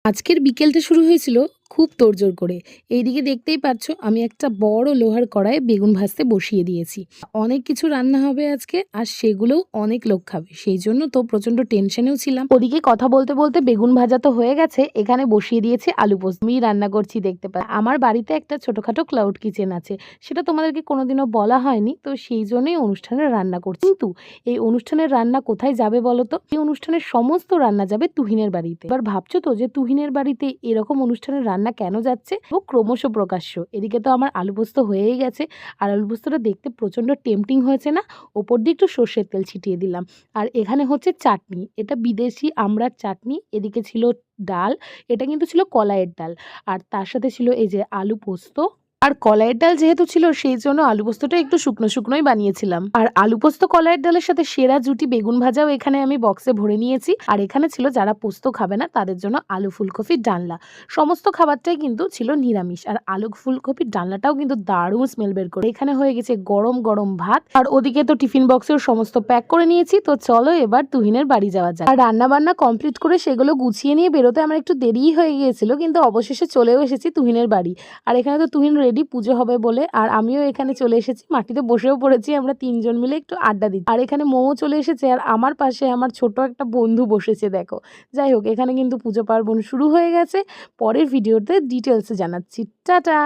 আজকের বিকেলটা শুরু হয়েছিল খুব তোড়জোড় করে। এইদিকে দেখতেই পাচ্ছ আমি একটা বড় লোহার কড়াইয়ে বেগুন ভাজতে বসিয়ে দিয়েছি। অনেক কিছু রান্না হবে আজকে আর সেগুলোও অনেক লোক খাবে। সেই জন্য তো প্রচন্ড টেনশনেও ছিলাম। ওদিকে কথা বলতে বলতে বেগুন ভাজা তো হয়ে গেছে, এখানে বসিয়ে দিয়েছি আলু পোস্ত। আমি রান্না করছি দেখতে পাই। আমার বাড়িতে একটা ছোটখাটো ক্লাউড কিচেন আছে, সেটা তোমাদেরকে কোনোদিনও বলা হয়নি, তো সেই জন্যই অনুষ্ঠানে রান্না করছি। কিন্তু এই অনুষ্ঠানের রান্না কোথায় যাবে বলো তো? এই অনুষ্ঠানের সমস্ত রান্না যাবে তুহিনের বাড়িতে। এবার ভাবছো তো যে তুহিনের বাড়িতে এরকম অনুষ্ঠানের রান্না কেন যাচ্ছে? ও ক্রমশ প্রকাশ্য। এদিকে তো আমার আলু পোস্ত হয়েই গেছে, আর আলু পোস্তটা দেখতে প্রচন্ড টেম্পটিং হয়েছে না? ওপর দিয়ে একটু সর্ষের তেল ছিটিয়ে দিলাম। আর এখানে হচ্ছে চাটনি, এটা বিদেশি আমড়ার চাটনি। এদিকে ছিল ডাল, এটা কিন্তু ছিল কলাইয়ের ডাল। আর তার সাথে ছিল এই যে আলু পোস্ত। আর কলাইয়ের ডাল যেহেতু ছিল সেই জন্য আলু পোস্তটা একটু শুকনো শুকনোই বানিয়েছিলাম। আর আলু পোস্ত কলাইয়ের ডালের সাথে সেরা জুটি বেগুন ভাজাও এখানে আমি বক্সে ভরে নিয়েছি। আর এখানে ছিল যারা পোস্ত খাবে না তাদের জন্য আলু ফুলকপির ডালনা। সমস্ত খাবারটাই কিন্তু ছিল নিরামিষ। আর আলু ফুলকপির ডালনাটাও কিন্তু দারুণ স্মেল বের করে। এখানে হয়ে গেছে গরম গরম ভাত, আর ওদিকে তো টিফিন বক্সেও সমস্ত প্যাক করে নিয়েছি। তো চলো এবার তুহিনের বাড়ি যাওয়া যাক। আর রান্না বান্না কমপ্লিট করে সেগুলো গুছিয়ে নিয়ে বেরোতে আমার একটু দেরিই হয়ে গিয়েছিল, কিন্তু অবশেষে চলেও এসেছি তুহিনের বাড়ি। আর এখানে তো তুহিন রেডি পুজো হবে বলে, আর আমিও এখানে চলে এসেছি, মাটিতে বসেও পড়েছি। আমরা তিনজন মিলে একটু আড্ডা দিচ্ছি। আর এখানে মৌ চলে এসেছে, আর আমার পাশে আমার ছোট একটা বন্ধু বসেছে দেখো। যাই হোক, এখানে কিন্তু পুজো পার্বণ শুরু হয়ে গেছে। পরের ভিডিওতে ডিটেলসে জানাচ্ছি। টাটা।